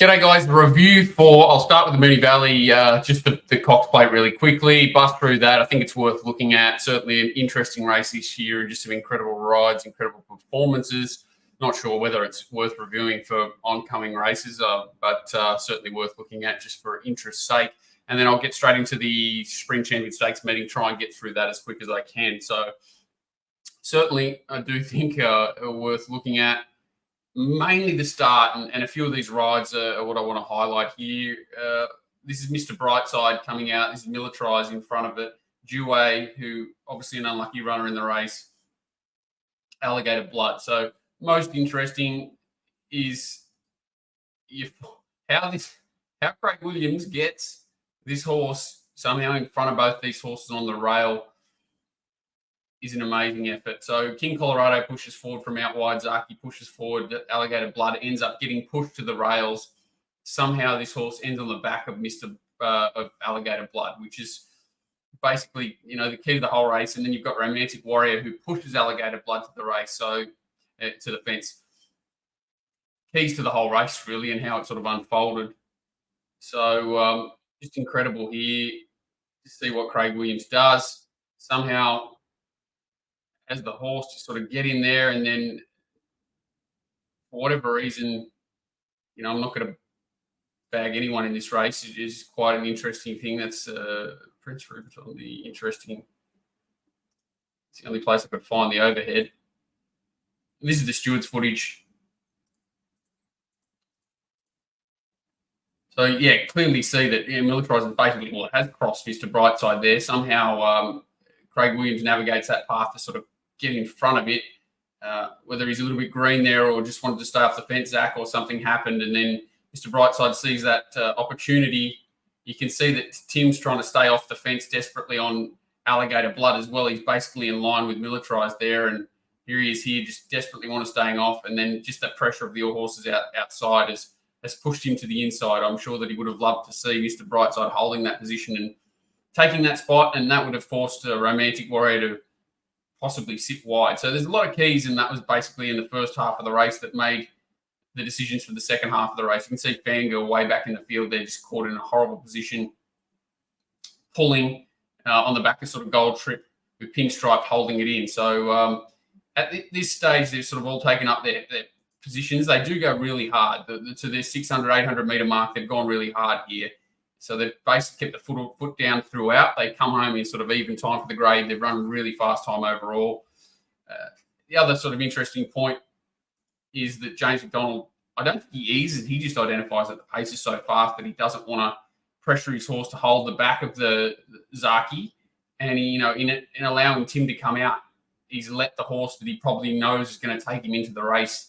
G'day, guys. The review I'll start with the Moonee Valley, just the Cox Plate really quickly, bust through that. I think it's worth looking at. Certainly an interesting race this year, just some incredible rides, incredible performances. Not sure whether it's worth reviewing for oncoming races, but certainly worth looking at just for interest's sake. And then I'll get straight into the Spring Champion Stakes meeting, try and get through that as quick as I can. So certainly I do think are worth looking at. Mainly the start and a few of these rides are what I want to highlight here. This is Mr. Brightside coming out. This is Militarized in front of it. Dewey, who obviously an unlucky runner in the race. Alligator Blood. So most interesting is how Craig Williams gets this horse somehow in front of both these horses on the rail is an amazing effort. So King Colorado pushes forward from out wide. Zaki pushes forward. Alligator Blood ends up getting pushed to the rails. Somehow this horse ends on the back of of Alligator Blood, which is basically, the key to the whole race. And then you've got Romantic Warrior who pushes Alligator Blood to the race, so to the fence. Keys to the whole race, really, and how it sort of unfolded. So just incredible here to see what Craig Williams does. Somehow, as the horse to sort of get in there, and then for whatever reason, I'm not going to bag anyone in this race. It is quite an interesting thing. That's Prince Rupert on the interesting. It's the only place I could find the overhead. And this is the stewards' footage. So yeah, clearly see that Militarized basically has crossed Mr. Brightside there. Somehow Craig Williams navigates that path to sort of get in front of it, whether he's a little bit green there or just wanted to stay off the fence, Zach, or something happened. And then Mr. Brightside sees that opportunity. You can see that Tim's trying to stay off the fence desperately on Alligator Blood as well. He's basically in line with Militarized there. And here he is here, just desperately want to staying off. And then just that pressure of the horses outside has pushed him to the inside. I'm sure that he would have loved to see Mr. Brightside holding that position and taking that spot. And that would have forced a Romantic Warrior to possibly sit wide. So there's a lot of keys, and that was basically in the first half of the race that made the decisions for the second half of the race. You can see Fangirl way back in the field there, just caught in a horrible position, pulling on the back of sort of Gold Trip with Pinstripe holding it in. So at this stage, they've sort of all taken up their positions. They do go really hard. To their 600, 800 metre mark, they've gone really hard here. So they've basically kept the foot down throughout. They come home in sort of even time for the grade. They've run a really fast time overall. The other sort of interesting point is that James McDonald, I don't think he eases. He just identifies that the pace is so fast that he doesn't want to pressure his horse to hold the back of the Zaki. And in allowing Tim to come out, he's let the horse that he probably knows is going to take him into the race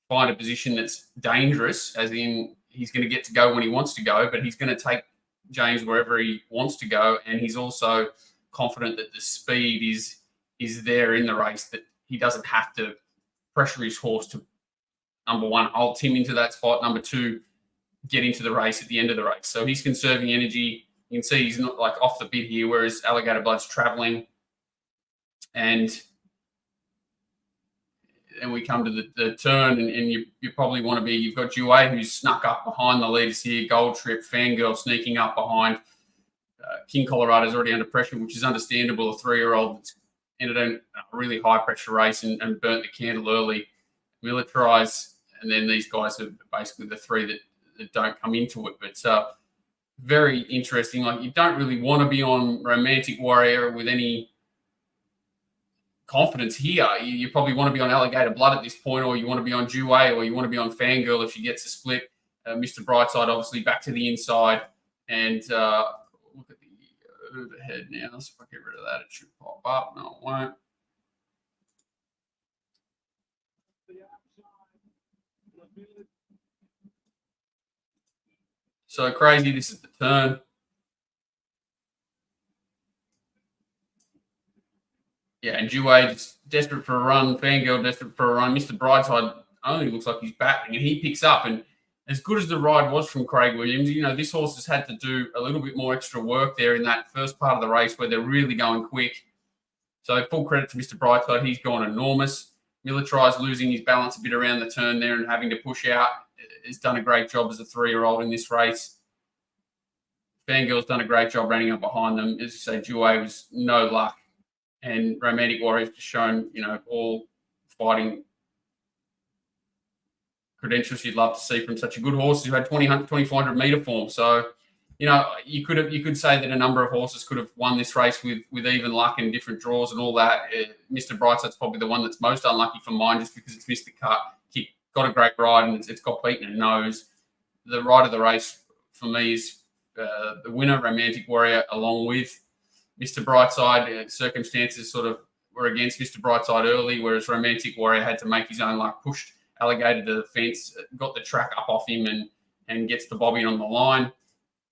find a position that's dangerous, as in he's going to get to go when he wants to go, but he's going to take James wherever he wants to go. And he's also confident that the speed is there in the race, that he doesn't have to pressure his horse to, number one, hold him into that spot. Number two, get into the race at the end of the race. So he's conserving energy. You can see he's not like off the bit here, whereas Alligator Blood's traveling. And we come to the turn, and you probably want to be, you've got Dewey who's snuck up behind the leaders here, Gold Trip, Fangirl sneaking up behind. King Colorado's already under pressure, which is understandable. A 3-year-old that's ended in a really high-pressure race and burnt the candle early. Militarized, and then these guys are basically the three that don't come into it. But very interesting. Like, you don't really want to be on Romantic Warrior with any confidence here. You probably want to be on Alligator Blood at this point, or you want to be on Dewey, or you want to be on Fangirl if she gets a split. Mr. Brightside obviously back to the inside, and look at the overhead now. So if I get rid of that, it should pop up. No, it won't. So crazy. This is the turn. Yeah, and Dewey just desperate for a run. Fangirl desperate for a run. Mr. Brightside only looks like he's battling, and he picks up. And as good as the ride was from Craig Williams, this horse has had to do a little bit more extra work there in that first part of the race where they're really going quick. So full credit to Mr. Brightside. He's gone enormous. Militarized losing his balance a bit around the turn there and having to push out. has done a great job as a 3-year-old in this race. Fangirl's done a great job running up behind them. As I say, Due was no luck. And Romantic Warrior's just shown, all fighting credentials you'd love to see from such a good horse who had 2,400 metre form. So, you could say that a number of horses could have won this race with even luck and different draws and all that. Mr. Brightside's probably the one that's most unlucky for mine, just because it's missed the cut. He got a great ride and it's got beaten and nose. The ride of the race for me is the winner, Romantic Warrior, along with Mr. Brightside. Circumstances sort of were against Mr. Brightside early, whereas Romantic Warrior had to make his own luck, pushed Alligator to the fence, got the track up off him and gets the bobbing on the line.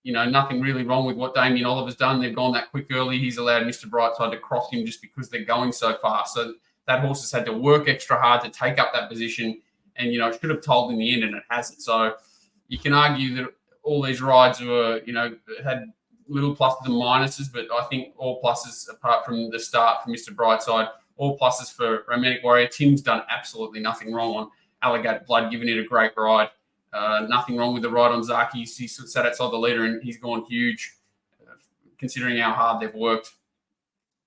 Nothing really wrong with what Damien Oliver's done. They've gone that quick early. He's allowed Mr. Brightside to cross him just because they're going so fast. So that horse has had to work extra hard to take up that position. And, it should have told in the end, and it hasn't. So you can argue that all these rides were, had little pluses and minuses, but I think all pluses apart from the start for Mr. Brightside, all pluses for Romantic Warrior. Tim's done absolutely nothing wrong on Alligator Blood, giving it a great ride. Nothing wrong with the ride on Zaki. He sat outside the leader and he's gone huge, considering how hard they've worked.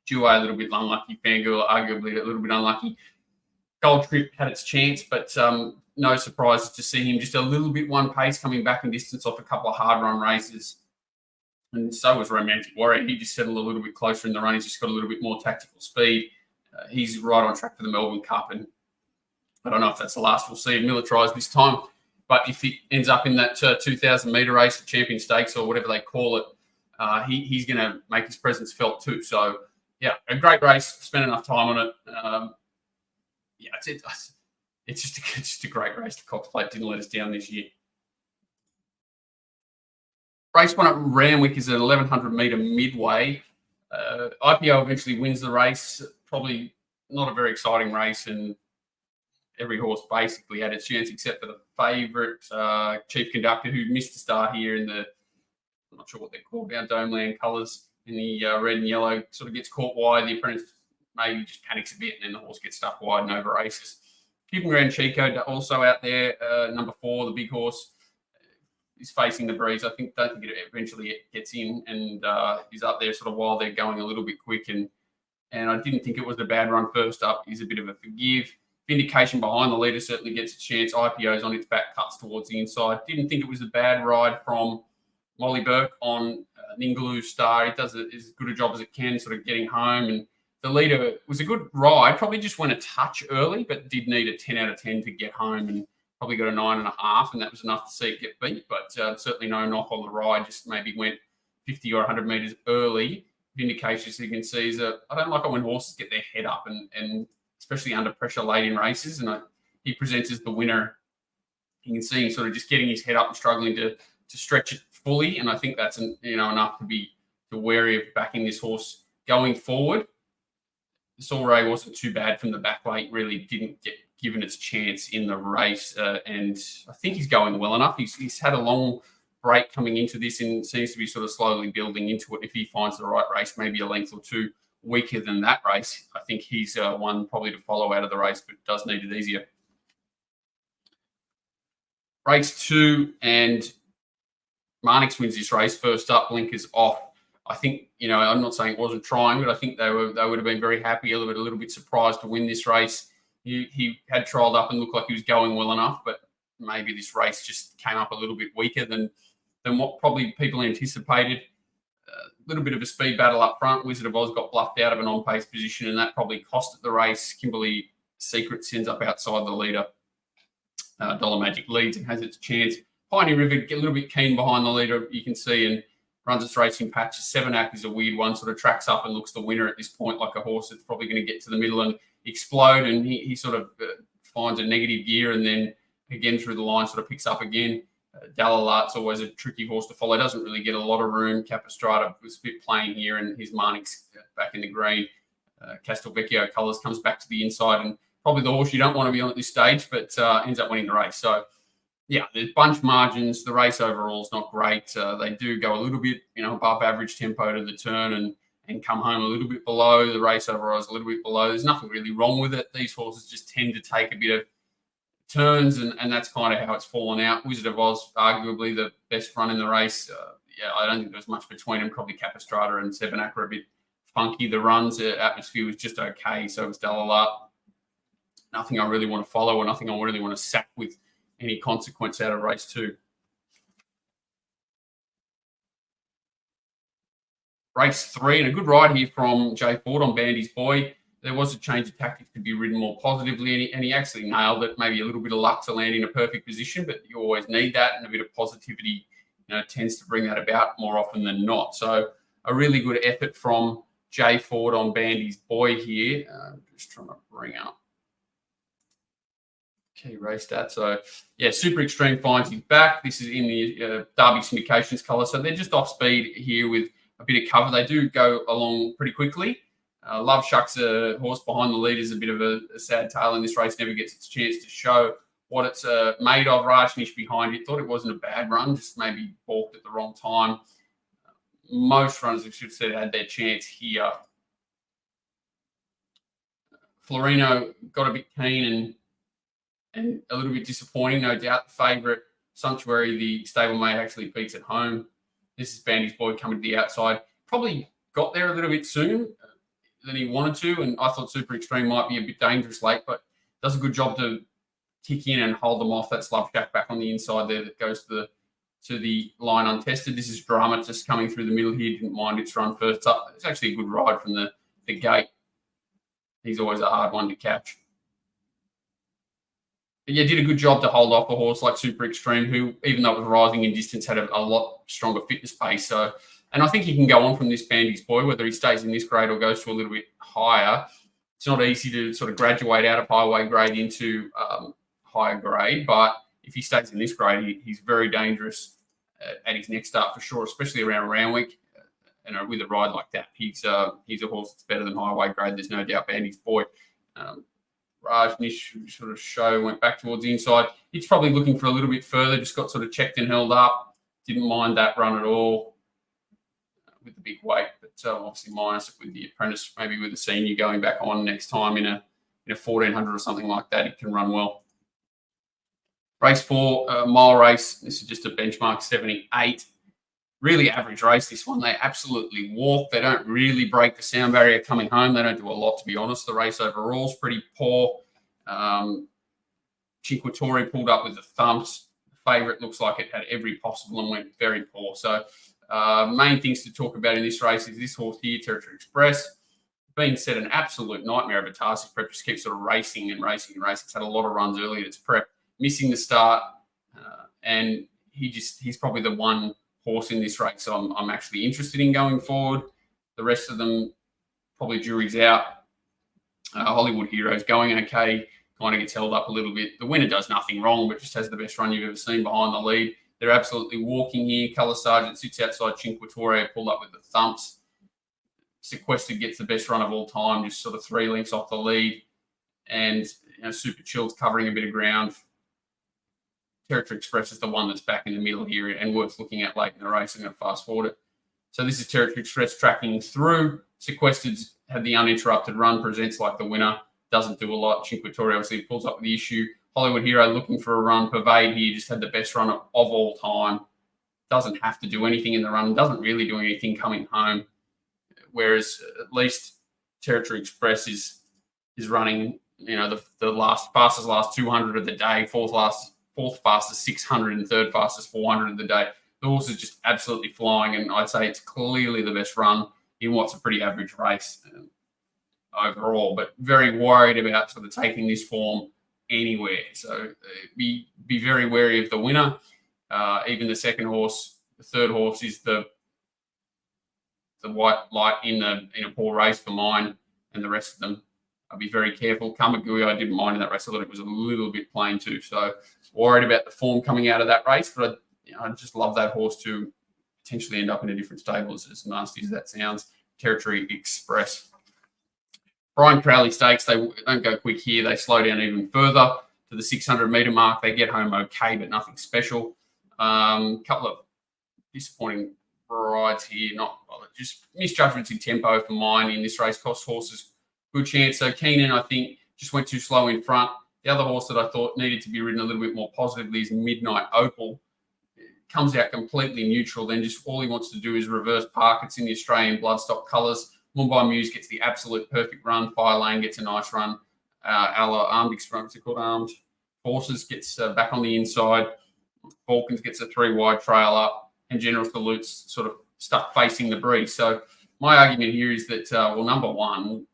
Due a little bit unlucky. Fangirl arguably a little bit unlucky. Gold Trip had its chance, but no surprises to see him just a little bit one pace coming back in distance off a couple of hard run races. And so was Romantic Warrior. He just settled a little bit closer in the run. He's just got a little bit more tactical speed. He's right on track for the Melbourne Cup, and I don't know if that's the last we'll see of Militarised this time. But if he ends up in that 2,000 metre race, the Champion Stakes or whatever they call it, he's going to make his presence felt too. So, yeah, a great race. Spent enough time on it. It's just a great race. The Cox Plate didn't let us down this year. Race 1 at Randwick is an 1,100 metre midway. IPO eventually wins the race. Probably not a very exciting race, and every horse basically had its chance except for the favourite, Chief Conductor, who missed the start here in the, I'm not sure what they're called now, Domeland colours in the red and yellow. Sort of gets caught wide. The apprentice maybe just panics a bit, and then the horse gets stuck wide and over races. Cuban Grand Chico also out there, number 4, the big horse, is facing the breeze. Don't think it eventually gets in and is up there sort of while they're going a little bit quick. And I didn't think it was a bad run first up. He's a bit of a forgive. Vindication behind the leader certainly gets a chance. IPO's on its back, cuts towards the inside. Didn't think it was a bad ride from Molly Burke on Ningaloo Star. It does as good a job as it can, sort of getting home. And the leader was a good ride. Probably just went a touch early, but did need a 10 out of 10 to get home, and probably got a 9.5, and that was enough to see it get beat. But certainly no knock on the ride. Just maybe went 50 or 100 metres early. Vindication, as you can see, is I don't like it when horses get their head up and especially under pressure late in races. And he presents as the winner. You can see him sort of just getting his head up and struggling to stretch it fully. And I think that's enough to be wary of backing this horse going forward. The Soiree wasn't too bad from the back weight. Really didn't get given its chance in the race, and I think he's going well enough. He's had a long break coming into this and seems to be sort of slowly building into it. If he finds the right race, maybe a length or two weaker than that race, I think he's one probably to follow out of the race, but does need it easier. Race 2, and Marnix wins this race. First up, blinkers off. I think, I'm not saying it wasn't trying, but I think they would have been very happy, a little bit surprised to win this race. He had trialled up and looked like he was going well enough, but maybe this race just came up a little bit weaker than what probably people anticipated. A little bit of a speed battle up front. Wizard of Oz got bluffed out of an on-pace position, and that probably cost it the race. Kimberly Secret ends up outside the leader. Dollar Magic leads and has its chance. Pioneer River get a little bit keen behind the leader, you can see, and runs its racing patches. 7 Act is a weird one, sort of tracks up and looks the winner at this point, like a horse that's probably going to get to the middle and explode, and he sort of finds a negative gear and then again through the line sort of picks up again. Dalalart's always a tricky horse to follow. Doesn't really get a lot of room. Capistrata was a bit plain here, and his Marnix back in the green. Castelvecchio colours comes back to the inside, and probably the horse you don't want to be on at this stage, but ends up winning the race. So, yeah, there's bunch margins. The race overall is not great. They do go a little bit, above average tempo to the turn and come home a little bit below. The race overall is a little bit below. There's nothing really wrong with it. These horses just tend to take a bit of turns, and that's kind of how it's fallen out. Wizard of Oz, arguably the best run in the race. Yeah, I don't think there was much between them. Probably Capistrata and Sevenac are a bit funky. The runs, atmosphere was just okay. So was Delalat. Nothing I really want to follow, or nothing I really want to sack with any consequence out of race 2. Race 3, and a good ride here from Jay Ford on Bandy's Boy. There was a change of tactics to be ridden more positively, and he actually nailed it. Maybe a little bit of luck to land in a perfect position, but you always need that, and a bit of positivity, tends to bring that about more often than not. So a really good effort from Jay Ford on Bandy's Boy here. Just trying to bring up key race stats. So, yeah, Super Extreme finds he's back. This is in the Derby Syndications colour. So they're just off speed here with a bit of cover. They do go along pretty quickly. Love Shuck's a horse behind the lead, is a bit of a sad tale in this race. Never gets its chance to show what it's made of. Rajnish behind it. Thought it wasn't a bad run, just maybe balked at the wrong time. Most runners, we should have said, had their chance here. Florino got a bit keen and a little bit disappointing, no doubt. The favourite, Sanctuary, the stablemate, actually beats at home. This is Bandy's Boy coming to the outside. Probably got there a little bit soon than he wanted to, and I thought Super Extreme might be a bit dangerous late, but does a good job to kick in and hold them off. That's Love Shack back on the inside there that goes to the line untested. This is Drama just coming through the middle here. Didn't mind its run first up. It's actually a good ride from the gate. He's always a hard one to catch. But yeah, did a good job to hold off a horse like Super Extreme, who, even though it was rising in distance, had a lot stronger fitness pace. So, and I think he can go on from this Bandy's Boy, whether he stays in this grade or goes to a little bit higher. It's not easy to sort of graduate out of highway grade into higher grade, but if he stays in this grade, he's very dangerous at his next start for sure, especially around Randwick. And with a ride like that, he's a horse that's better than highway grade. There's no doubt. Bandy's Boy. Rajnish sort of show went back towards the inside. He's probably looking for a little bit further, just got sort of checked and held up. Didn't mind that run at all with the big weight, but obviously minus it with the apprentice, maybe with the senior going back on next time in a 1400 or something like that. He can run well. Race 4, mile race. This is just a benchmark 78. Really average race, this one. They absolutely walk. They don't really break the sound barrier coming home. They don't do a lot, to be honest. The race overall is pretty poor. Cinquettore pulled up with the thumps. The favourite looks like it had every possible and went very poor. So main things to talk about in this race is this horse here, Territory Express. Been set an absolute nightmare of a task. His prep just keeps sort of racing and racing and racing. It's had a lot of runs early at its prep, missing the start. And he's probably the one horse in this race so I'm actually interested in going forward. The rest of them, probably jury's out. Hollywood Hero's going okay, kind of gets held up a little bit. The winner does nothing wrong, but just has the best run you've ever seen behind the lead. They're absolutely walking here. Colour Sergeant sits outside Cinquettore, pulled up with the thumps. Sequestered gets the best run of all time, just sort of 3 lengths off the lead. And Super Chill's covering a bit of ground. Territory Express is the one that's back in the middle here and worth looking at late in the race. I'm going to fast forward it. So this is Territory Express tracking through. Sequestered's had the uninterrupted run, presents like the winner, doesn't do a lot. Cinquettore obviously pulls up with the issue. Hollywood Hero looking for a run. Pervade here just had the best run of all time. Doesn't have to do anything in the run. Doesn't really do anything coming home. Whereas at least Territory Express is running, the fastest last 200 of the day, fourth fastest 600 and third fastest 400 of the day. The horse is just absolutely flying, and I'd say it's clearly the best run in what's a pretty average race overall, but very worried about sort of taking this form anywhere. So be very wary of the winner. Even the second horse, the third horse is the white light in a poor race for mine, and the rest of them, I'll be very careful. Kamagui, I didn't mind in that race. I thought it was a little bit plain too. So worried about the form coming out of that race, but I just love that horse to potentially end up in a different stable, as nasty as that sounds. Territory Express. Brian Crowley Stakes, they don't go quick here. They slow down even further to the 600-metre mark. They get home okay, but nothing special. Couple of disappointing rides here. Just misjudgments in tempo for mine in this race. Cost horses good chance. So Keenan, I think, just went too slow in front. The other horse that I thought needed to be ridden a little bit more positively is Midnight Opal. It comes out completely neutral. Then just all he wants to do is reverse park. It's in the Australian bloodstock colours. Mumbai Muse gets the absolute perfect run. Fire Lane gets a nice run. Armed Forces gets back on the inside. Falcons gets a 3 wide trail up, and General Salute's sort of stuck facing the breeze. So my argument here is that, number one,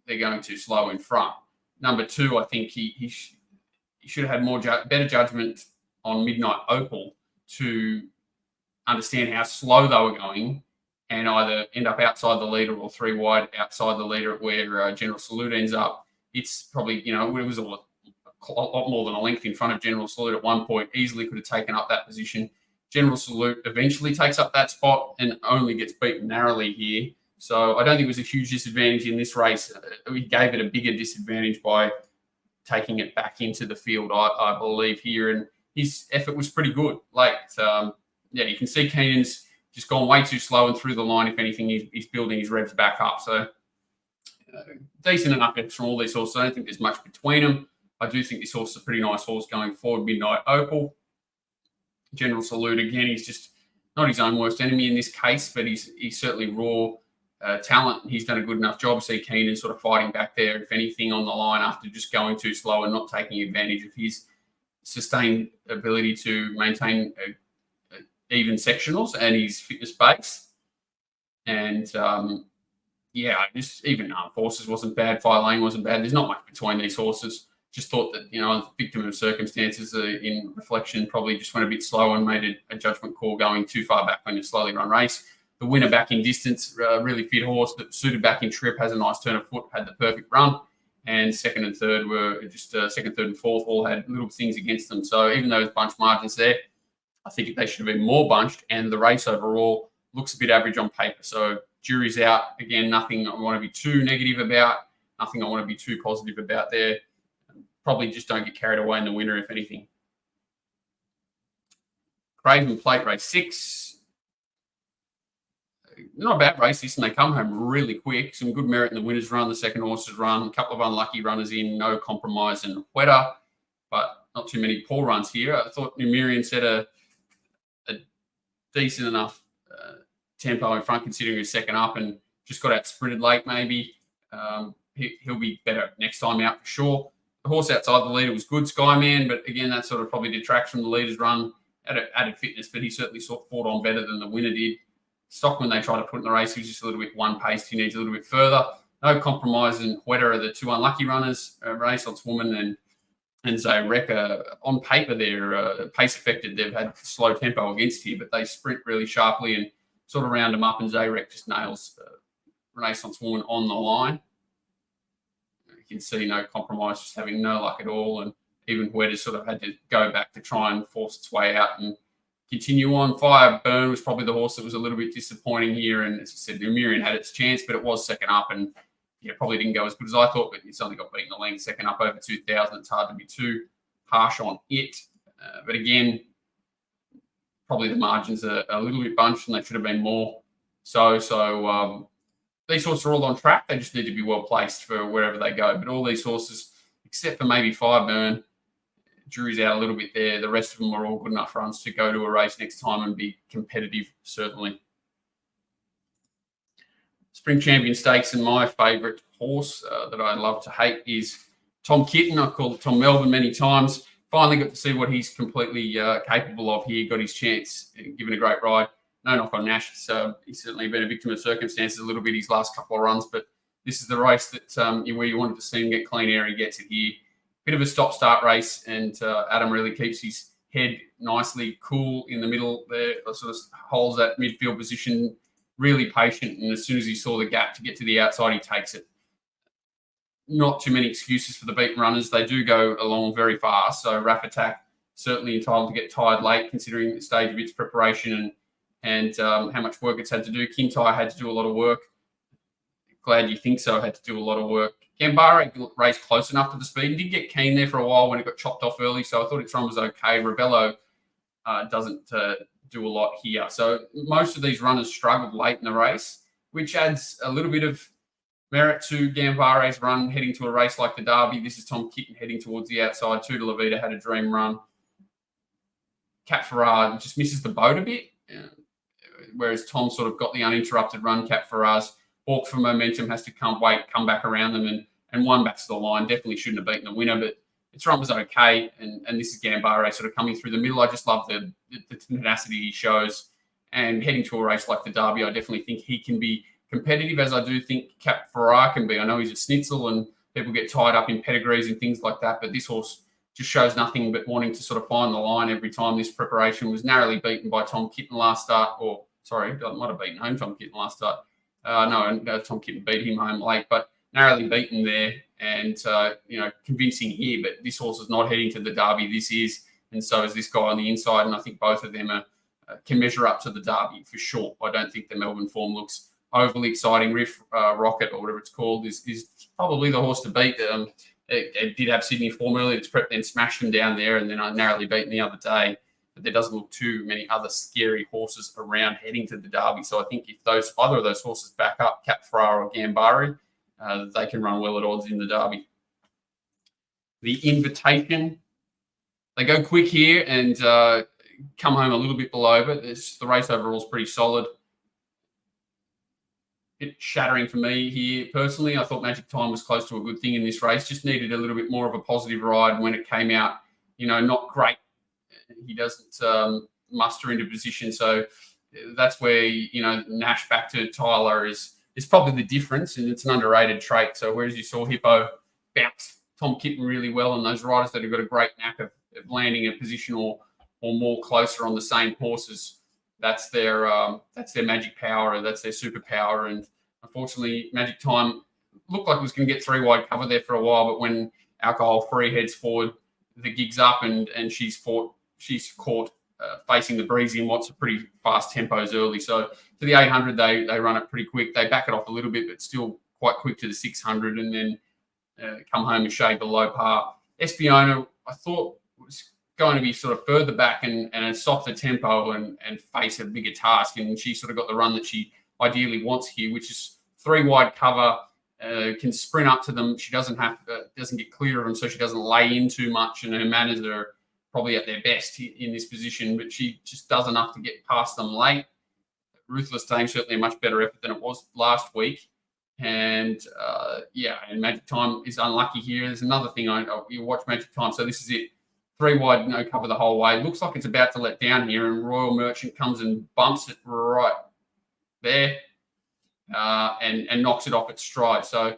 they're going too slow in front. Number two, I think he should have had better judgment on Midnight Opal to understand how slow they were going and either end up outside the leader or 3 wide outside the leader where General Salute ends up. It's probably, it was a lot more than a length in front of General Salute at one point. Easily could have taken up that position. General Salute eventually takes up that spot and only gets beaten narrowly here. So I don't think it was a huge disadvantage in this race. We gave it a bigger disadvantage by taking it back into the field, I believe, here. And his effort was pretty good. You can see Keenan's just gone way too slow and through the line. If anything, he's building his revs back up. So decent enough from all these horses. I don't think there's much between them. I do think this horse is a pretty nice horse going forward. Midnight Opal. General Salute, again, he's just not his own worst enemy in this case, but he's certainly raw talent. He's done a good enough job. See Keenan sort of fighting back there, if anything, on the line after just going too slow and not taking advantage of his sustained ability to maintain even sectionals and his fitness base. And, even Horses wasn't bad. Fire Lane wasn't bad. There's not much between these horses. Just thought that, victim of circumstances in reflection, probably just went a bit slow and made a judgment call going too far back when you slowly run race. The winner back in distance, really fit horse that suited back in trip, has a nice turn of foot, had the perfect run. And second and third were just second, third and fourth all had little things against them. So even though there's bunch margins there, I think they should have been more bunched. And the race overall looks a bit average on paper. So jury's out. Again, nothing I want to be too negative about, nothing I want to be too positive about there. Probably just don't get carried away in the winner, if anything. Craven Plate race 6. Not a bad race this, and they come home really quick. Some good merit in the winner's run, the second horse's run. A couple of unlucky runners in, no compromise and Weta, but not too many poor runs here. I thought Numerian set a decent enough tempo in front, considering his second up, and just got out sprinted late maybe. He'll be better next time out for sure. The horse outside the leader was good, Skyman, but again, that sort of probably detracts from the leader's run. Added fitness, but he certainly fought on better than the winner did. Stockman, they tried to put in the race, he was just a little bit one-paced. He needs a little bit further. No compromise, and Weta are the two unlucky runners, Renaissance Woman and Zayreka. On paper, they're pace affected. They've had slow tempo against here, but they sprint really sharply and sort of round them up, and Zayrek just nails Renaissance Woman on the line. You can see no compromise, just having no luck at all. And even Weta sort of had to go back to try and force its way out and continue on. Fireburn was probably the horse that was a little bit disappointing here. And as I said, Numerian had its chance, but it was second up and probably didn't go as good as I thought, but it's only got beaten the length second up over 2,000. It's hard to be too harsh on it. But again, probably the margins are a little bit bunched and they should have been more. So these horses are all on track. They just need to be well placed for wherever they go. But all these horses, except for maybe Fireburn, jury's out a little bit there. The rest of them are all good enough runs to go to a race next time and be competitive, certainly. Spring Champion Stakes, and my favourite horse that I love to hate is Tom Kitten. I've called it Tom Melbourne many times. Finally got to see what he's completely capable of here. Got his chance, given a great ride. No knock on Nash. He's certainly been a victim of circumstances a little bit his last couple of runs, but this is the race that where you wanted to see him get clean air. He gets it here. Bit of a stop-start race, and Adam really keeps his head nicely cool in the middle there, sort of holds that midfield position, really patient, and as soon as he saw the gap to get to the outside, he takes it. Not too many excuses for the beaten runners. They do go along very fast, so Rap Attack certainly entitled to get tired late, considering the stage of its preparation and how much work it's had to do. Kintyre had to do a lot of work. Glad You Think So had to do a lot of work. Gambara raced close enough to the speed and did get keen there for a while when it got chopped off early, so I thought its run was okay. Ravello doesn't do a lot here. So most of these runners struggled late in the race, which adds a little bit of Merit to Gambare's run, heading to a race like the Derby. This is Tom Kitten heading towards the outside. 2 to Levita had a dream run. Cap Ferrar just misses the boat a bit, whereas Tom sort of got the uninterrupted run. Cap Ferrar's walk for momentum has to come back around them and one back to the line. Definitely shouldn't have beaten the winner, but its run was okay. And this is Gambare sort of coming through the middle. I just love the tenacity he shows. And heading to a race like the Derby, I definitely think he can be competitive, as I do think Cap Ferrar can be. I know he's a schnitzel and people get tied up in pedigrees and things like that, but this horse just shows nothing but wanting to sort of find the line every time. This preparation was narrowly beaten by Tom Kitten last start, or sorry, I might have beaten home Tom Kitten last start. Tom Kitten beat him home late, but narrowly beaten there and, convincing here. But this horse is not heading to the Derby. This is, and so is this guy on the inside. And I think both of them can measure up to the Derby for sure. I don't think the Melbourne form looks overly exciting. Riff Rocket, or whatever it's called, is probably the horse to beat. It did have Sydney form earlier. It's prepped, then smashed him down there, and then I narrowly beaten the other day. But there doesn't look too many other scary horses around heading to the Derby. So I think if either of those horses back up, Cap Ferrar or Gambari, they can run well at odds in the Derby. The Invitation, they go quick here and come home a little bit below, but the race overall is pretty solid. Bit shattering for me here personally. I thought Magic Time was close to a good thing in this race. Just needed a little bit more of a positive ride when it came out. Not great. He doesn't muster into position, so that's where Nash back to Tyler is probably the difference, and it's an underrated trait. So whereas you saw Hippo bounce Tom Kitten really well, and those riders that have got a great knack of landing a position or more closer on the same horses, that's their magic power, or that's their superpower. And unfortunately, Magic Time looked like it was going to get 3 wide cover there for a while, but when Alcohol Free heads forward, the gig's up and she's caught facing the breezy in what's a pretty fast tempos early. So to the 800, they run it pretty quick. They back it off a little bit, but still quite quick to the 600, and then come home and shade below par. Espiona, I thought, was going to be sort of further back and a softer tempo and face a bigger task. And she sort of got the run that she ideally wants here, which is 3 wide cover, can sprint up to them. She doesn't get clear of them, so she doesn't lay in too much, and her manners are probably at their best in this position, but she just does enough to get past them late. Ruthless Dame, certainly a much better effort than it was last week. And and Magic Time is unlucky here. There's another thing, you watch Magic Time. So this is it. 3 wide, no cover the whole way. Looks like it's about to let down here, and Royal Merchant comes and bumps it right there and knocks it off its stride. So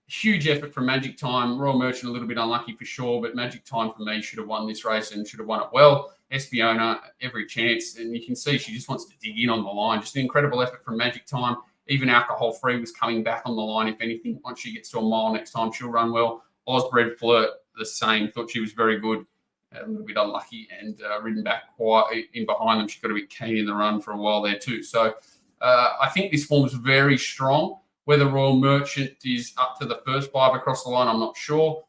huge effort from Magic Time. Royal Merchant a little bit unlucky for sure, but Magic Time for me should have won this race and should have won it well. Espiona, every chance, and you can see she just wants to dig in on the line. Just an incredible effort from Magic Time. Even Alcohol Free was coming back on the line. If anything, once she gets to a mile next time, she'll run well. Osbred Flirt, the same. Thought she was very good. A little bit unlucky and ridden back quite in behind them. She got a bit keen in the run for a while there too. So I think this form is very strong. Whether Royal Merchant is up to the first 5 across the line, I'm not sure.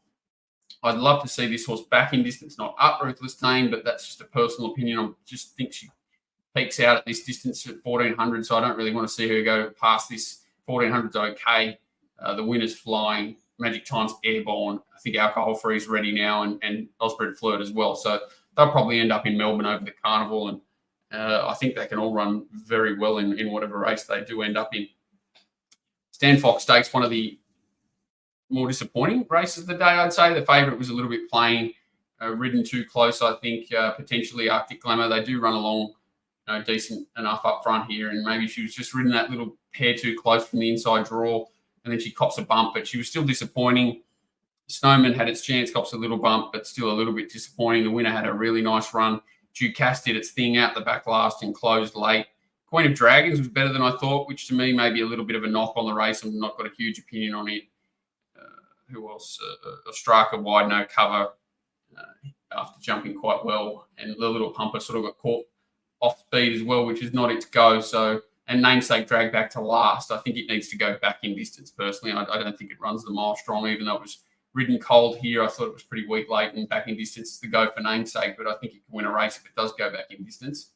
I'd love to see this horse back in distance, not up Ruthless Dame, but that's just a personal opinion. I just think she peaks out at this distance at 1,400, so I don't really want to see her go past this. 1,400's okay. The winner's flying. Magic Time's airborne. I think Alcohol Free is ready now, and Osbred Flirt as well. So they'll probably end up in Melbourne over the carnival, and I think they can all run very well in whatever race they do end up in. Stan Fox Stakes, one of the more disappointing races of the day, I'd say. The favourite was a little bit plain, ridden too close, I think, potentially Arctic Glamour. They do run along decent enough up front here, and maybe she was just ridden that little pair too close from the inside draw, and then she cops a bump, but she was still disappointing. Snowman had its chance, cops a little bump, but still a little bit disappointing. The winner had a really nice run. Ducasse did its thing out the back last and closed late. Queen of Dragons was better than I thought, which to me may be a little bit of a knock on the race. I've not got a huge opinion on it. Who else? Ostraka wide, no cover after jumping quite well. And the little pumper sort of got caught off speed as well, which is not its go. So, and Namesake dragged back to last. I think it needs to go back in distance personally. I don't think it runs the mile strong, even though it was ridden cold here. I thought it was pretty weak late, and back in distance is the go for Namesake, but I think it can win a race if it does go back in distance.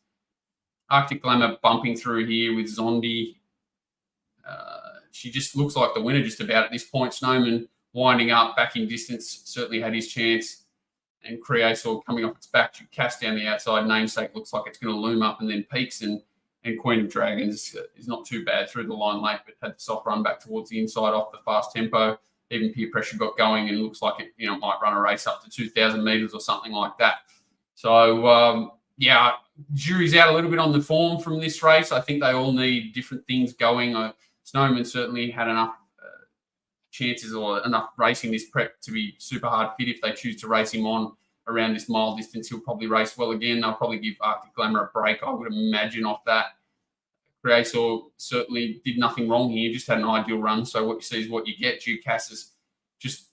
Arctic Glamour bumping through here with Zondi. she just looks like the winner just about at this point. Snowman winding up back in distance certainly had his chance. And Creator coming off its back, she cast down the outside. Namesake looks like it's going to loom up and then peaks. And Queen of Dragons is not too bad through the line late, but had the soft run back towards the inside off the fast tempo. Even peer pressure got going and looks like it might run a race up to 2,000 metres or something like that. So, jury's out a little bit on the form from this race. I think they all need different things going. Snowman certainly had enough chances or enough racing this prep to be super hard fit. If they choose to race him on around this mile distance, he'll probably race well again. They'll probably give Arctic Glamour a break, I would imagine, off that. Creator certainly did nothing wrong here, just had an ideal run. So what you see is what you get. Ducasse is just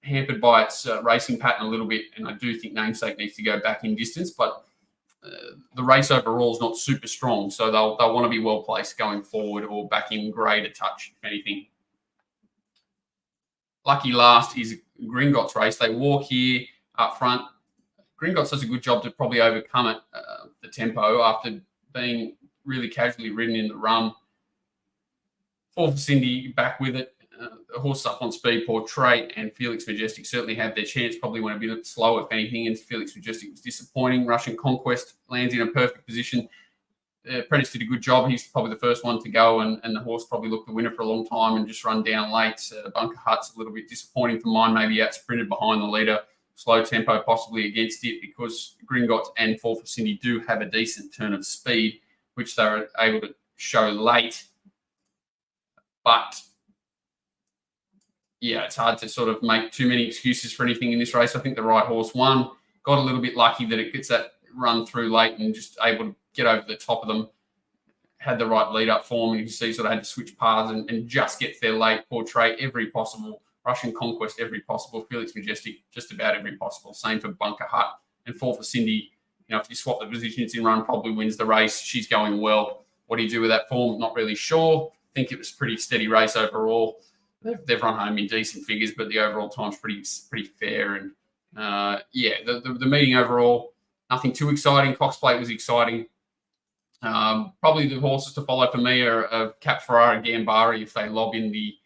hampered by its racing pattern a little bit, and I do think Namesake needs to go back in distance, but the race overall is not super strong, so they'll want to be well placed going forward or back in grade a touch, if anything. Lucky last is Gringotts race. They walk here up front. Gringotts does a good job to probably overcome it, the tempo, after being really casually ridden in the run. 4 for Cindy back with it. The horse up on speed, Portrait and Felix Majestic certainly had their chance. Probably went a bit slow, if anything, and Felix Majestic was disappointing. Russian Conquest lands in a perfect position. Prentice did a good job. He's probably the first one to go, and the horse probably looked the winner for a long time and just run down late. Bunker Hut's a little bit disappointing for mine, maybe out sprinted behind the leader. Slow tempo possibly against it, because Gringotts and 4 for Cindy do have a decent turn of speed, which they were able to show late. But yeah, it's hard to sort of make too many excuses for anything in this race. I think the right horse won. Got a little bit lucky that it gets that run through late and just able to get over the top of them. Had the right lead-up form, and you can see sort of had to switch paths and just get there late. Portrait, every possible. Russian Conquest, every possible. Felix Majestic, just about every possible. Same for Bunker Hut. And 4 for Cindy, if you swap the positions in run, probably wins the race. She's going well. What do you do with that form? Not really sure. I think it was a pretty steady race overall. They've run home in decent figures, but the overall time's pretty fair. And the meeting overall, nothing too exciting. Cox Plate was exciting. Probably the horses to follow for me are Cap Ferrara and Gambari if they lob in the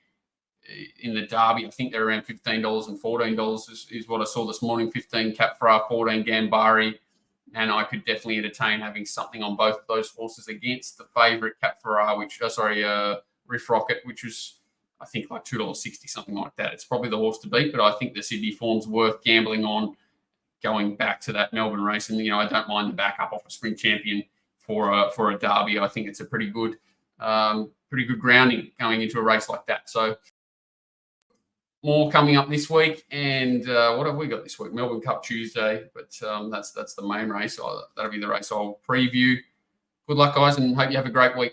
Derby. I think they're around $15 and $14 is what I saw this morning. 15 Cap Ferrara, 14 Gambari. And I could definitely entertain having something on both of those horses against the favourite Cap Ferrara, Riff Rocket, which was, I think, like $2.60, something like that. It's probably the horse to beat, but I think the Sydney form's worth gambling on going back to that Melbourne race. And, I don't mind the backup off a Spring Champion for a Derby. I think it's a pretty good grounding going into a race like that. So more coming up this week. And what have we got this week? Melbourne Cup Tuesday, but that's the main race. That'll be the race I'll preview. Good luck, guys, and hope you have a great week.